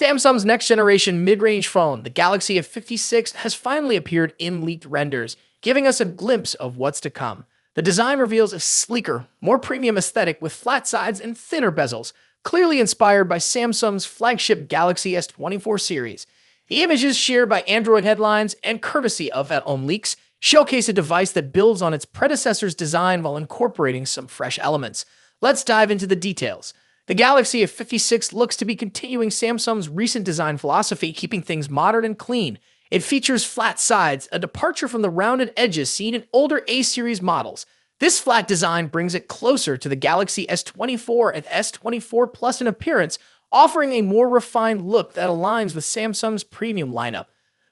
Samsung's next-generation mid-range phone, the Galaxy A56, has finally appeared in leaked renders, giving us a glimpse of what's to come. The design reveals a sleeker, more premium aesthetic with flat sides and thinner bezels, clearly inspired by Samsung's flagship Galaxy S24 series. The images shared by Android headlines and courtesy of at-home leaks showcase a device that builds on its predecessor's design while incorporating some fresh elements. Let's dive into the details. The Galaxy A56 looks to be continuing Samsung's recent design philosophy, keeping things modern and clean. It features flat sides, a departure from the rounded edges seen in older A-series models. This flat design brings it closer to the Galaxy S24 and S24 Plus in appearance, offering a more refined look that aligns with Samsung's premium lineup.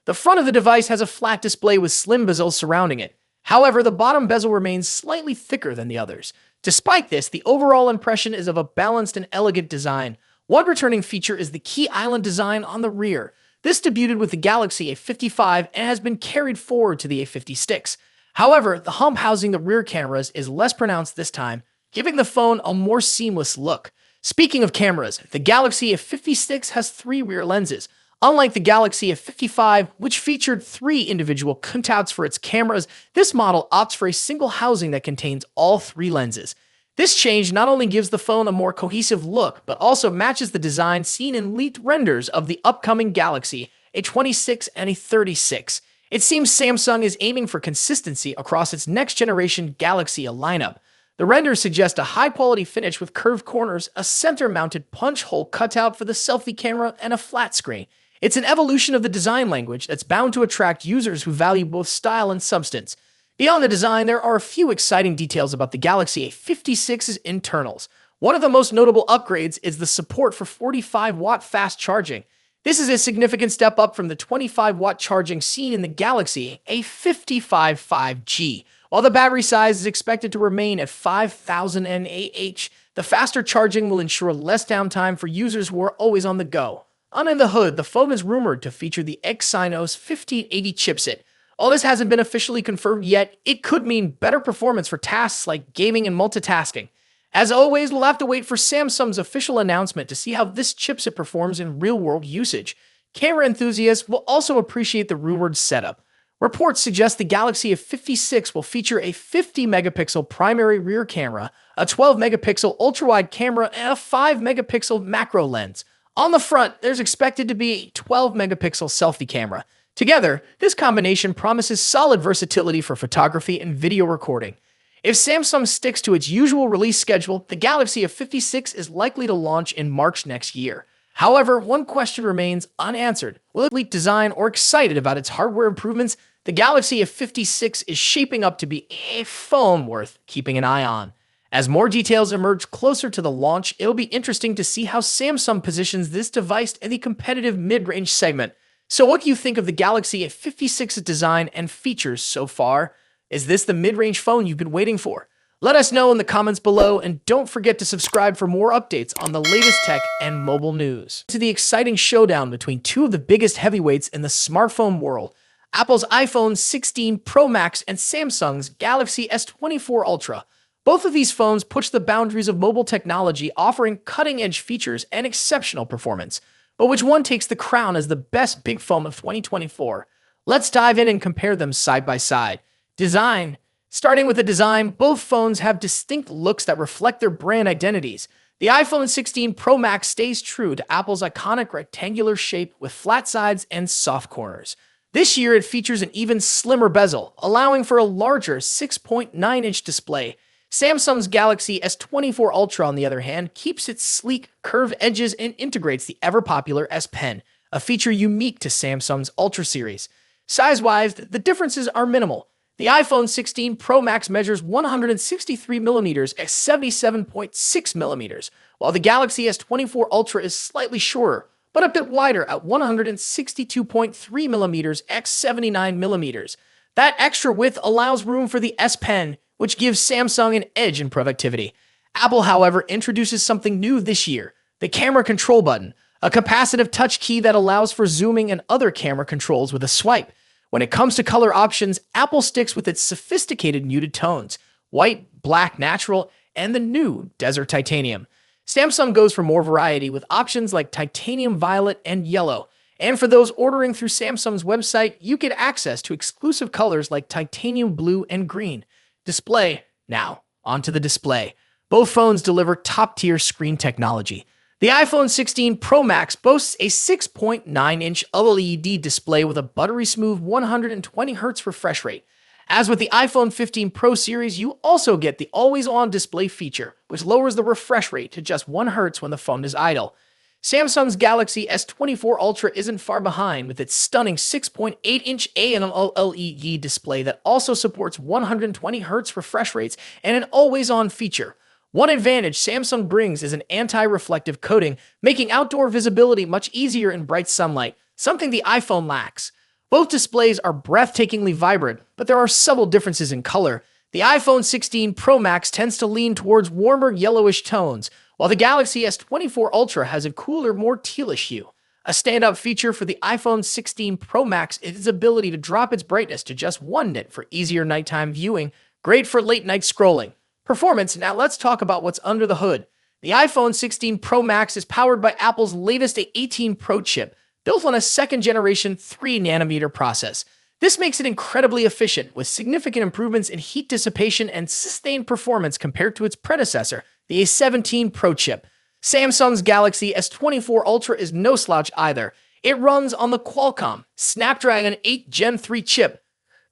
The front of the device has a flat display with slim bezels surrounding it. However, the bottom bezel remains slightly thicker than the others. Despite this, the overall impression is of a balanced and elegant design. One returning feature is the key island design on the rear. This debuted with the Galaxy A55 and has been carried forward to the A56. However, the hump housing the rear cameras is less pronounced this time, giving the phone a more seamless look. Speaking of cameras, the Galaxy A56 has 3 rear lenses. Unlike the Galaxy A55, which featured 3 individual cutouts for its cameras, this model opts for a single housing that contains all 3 lenses. This change not only gives the phone a more cohesive look, but also matches the design seen in leaked renders of the upcoming Galaxy A26 and A36. It seems Samsung is aiming for consistency across its next-generation Galaxy lineup. The renders suggest a high-quality finish with curved corners, a center-mounted punch hole cutout for the selfie camera, and a flat screen. It's an evolution of the design language that's bound to attract users who value both style and substance. Beyond the design, there are a few exciting details about the Galaxy A56's internals. One of the most notable upgrades is the support for 45-watt fast charging. This is a significant step up from the 25-watt charging seen in the Galaxy A55 5G. While the battery size is expected to remain at 5,000 mAh, the faster charging will ensure less downtime for users who are always on the go. Under the hood, the phone is rumored to feature the Exynos 1580 chipset. While this hasn't been officially confirmed yet, it could mean better performance for tasks like gaming and multitasking. As always, we'll have to wait for Samsung's official announcement to see how this chipset performs in real-world usage. Camera enthusiasts will also appreciate the rumored setup. Reports suggest the Galaxy A56 will feature a 50-megapixel primary rear camera, a 12-megapixel ultra-wide camera, and a 5-megapixel macro lens. On the front, there's expected to be a 12-megapixel selfie camera. Together, this combination promises solid versatility for photography and video recording. If Samsung sticks to its usual release schedule, the Galaxy A56 is likely to launch in March next year. However, one question remains unanswered. Will it leak design or excited about its hardware improvements? The Galaxy A56 is shaping up to be a phone worth keeping an eye on. As more details emerge closer to the launch, it'll be interesting to see how Samsung positions this device in the competitive mid-range segment. So what do you think of the Galaxy A56's design and features so far? Is this the mid-range phone you've been waiting for? Let us know in the comments below, and don't forget to subscribe for more updates on the latest tech and mobile news. To the exciting showdown between 2 of the biggest heavyweights in the smartphone world, Apple's iPhone 16 Pro Max and Samsung's Galaxy S24 Ultra. Both of these phones push the boundaries of mobile technology, offering cutting-edge features and exceptional performance. But which one takes the crown as the best big phone of 2024? Let's dive in and compare them side by side. Design. Starting with the design, both phones have distinct looks that reflect their brand identities. The iPhone 16 Pro Max stays true to Apple's iconic rectangular shape with flat sides and soft corners. This year, it features an even slimmer bezel, allowing for a larger 6.9-inch display. Samsung's Galaxy S24 Ultra, on the other hand, keeps its sleek, curved edges and integrates the ever-popular S Pen, a feature unique to Samsung's Ultra series. Size-wise, the differences are minimal. The iPhone 16 Pro Max measures 163mm at 77.6mm, while the Galaxy S24 Ultra is slightly shorter, but a bit wider at 162.3mm at 79mm. That extra width allows room for the S Pen, which gives Samsung an edge in productivity. Apple, however, introduces something new this year, the camera control button, a capacitive touch key that allows for zooming and other camera controls with a swipe. When it comes to color options, Apple sticks with its sophisticated muted tones, white, black, natural, and the new Desert Titanium. Samsung goes for more variety with options like titanium violet and yellow. And for those ordering through Samsung's website, you get access to exclusive colors like titanium blue and green. Display. Now, onto the display. Both phones deliver top-tier screen technology. The iPhone 16 Pro Max boasts a 6.9-inch OLED display with a buttery-smooth 120Hz refresh rate. As with the iPhone 15 Pro series, you also get the always-on display feature, which lowers the refresh rate to just 1 Hz when the phone is idle. Samsung's Galaxy S24 Ultra isn't far behind with its stunning 6.8-inch AMOLED display that also supports 120Hz refresh rates and an always-on feature. One advantage Samsung brings is an anti-reflective coating, making outdoor visibility much easier in bright sunlight, something the iPhone lacks. Both displays are breathtakingly vibrant, but there are subtle differences in color. The iPhone 16 Pro Max tends to lean towards warmer yellowish tones, while the Galaxy S24 Ultra has a cooler, more tealish hue. A standout feature for the iPhone 16 Pro Max is its ability to drop its brightness to just 1 nit for easier nighttime viewing, great for late-night scrolling. Performance. Now let's talk about what's under the hood. The iPhone 16 Pro Max is powered by Apple's latest A18 Pro chip, built on a second-generation 3nm process. This makes it incredibly efficient, with significant improvements in heat dissipation and sustained performance compared to its predecessor, the A17 Pro chip. Samsung's Galaxy S24 Ultra is no slouch either. It runs on the Qualcomm Snapdragon 8 Gen 3 chip,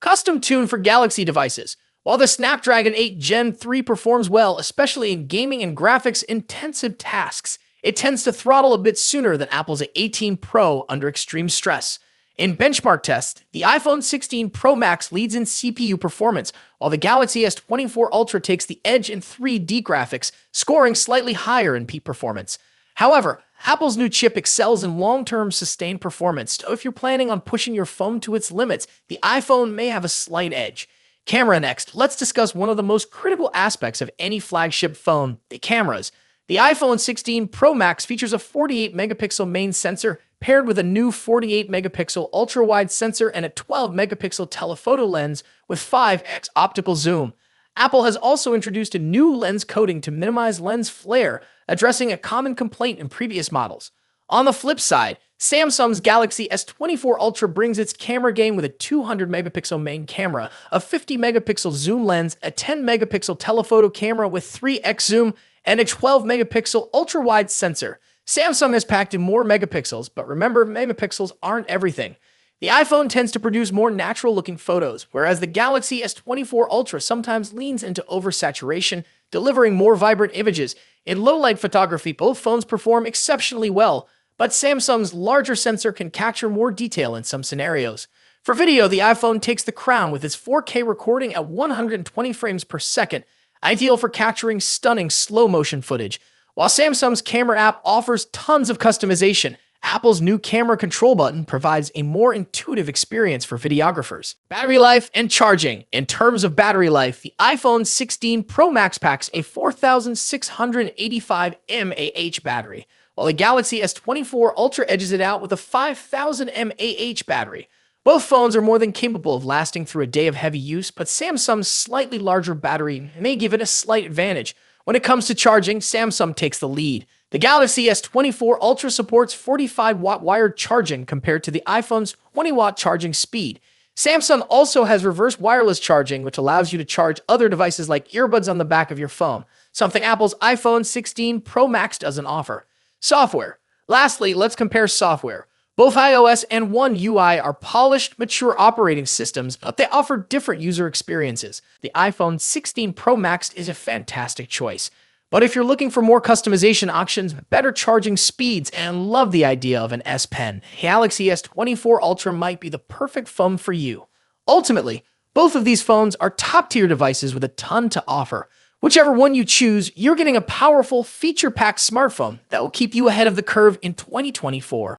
custom-tuned for Galaxy devices. While the Snapdragon 8 Gen 3 performs well, especially in gaming and graphics-intensive tasks, it tends to throttle a bit sooner than Apple's A18 Pro under extreme stress. In benchmark tests, the iPhone 16 Pro Max leads in CPU performance, while the Galaxy S24 Ultra takes the edge in 3D graphics, scoring slightly higher in peak performance. However, Apple's new chip excels in long-term sustained performance, so if you're planning on pushing your phone to its limits, the iPhone may have a slight edge. Camera next. Let's discuss one of the most critical aspects of any flagship phone, the cameras. The iPhone 16 Pro Max features a 48-megapixel main sensor paired with a new 48-megapixel ultra-wide sensor and a 12-megapixel telephoto lens with 5x optical zoom. Apple has also introduced a new lens coating to minimize lens flare, addressing a common complaint in previous models. On the flip side, Samsung's Galaxy S24 Ultra brings its camera game with a 200-megapixel main camera, a 50-megapixel zoom lens, a 10-megapixel telephoto camera with 3x zoom, and a 12-megapixel ultra-wide sensor. Samsung has packed in more megapixels, but remember, megapixels aren't everything. The iPhone tends to produce more natural-looking photos, whereas the Galaxy S24 Ultra sometimes leans into oversaturation, delivering more vibrant images. In low-light photography, both phones perform exceptionally well, but Samsung's larger sensor can capture more detail in some scenarios. For video, the iPhone takes the crown with its 4K recording at 120 frames per second, ideal for capturing stunning slow-motion footage. While Samsung's camera app offers tons of customization, Apple's new camera control button provides a more intuitive experience for videographers. Battery life and charging. In terms of battery life, the iPhone 16 Pro Max packs a 4,685 mAh battery, while the Galaxy S24 Ultra edges it out with a 5,000 mAh battery. Both phones are more than capable of lasting through a day of heavy use, but Samsung's slightly larger battery may give it a slight advantage. When it comes to charging, Samsung takes the lead. The Galaxy S24 Ultra supports 45-watt wired charging compared to the iPhone's 20-watt charging speed. Samsung also has reverse wireless charging, which allows you to charge other devices like earbuds on the back of your phone, something Apple's iPhone 16 Pro Max doesn't offer. Software. Lastly, let's compare software. Both iOS and One UI are polished, mature operating systems, but they offer different user experiences. The iPhone 16 Pro Max is a fantastic choice. But if you're looking for more customization options, better charging speeds, and love the idea of an S Pen, Galaxy S24 Ultra might be the perfect phone for you. Ultimately, both of these phones are top-tier devices with a ton to offer. Whichever one you choose, you're getting a powerful, feature-packed smartphone that will keep you ahead of the curve in 2024.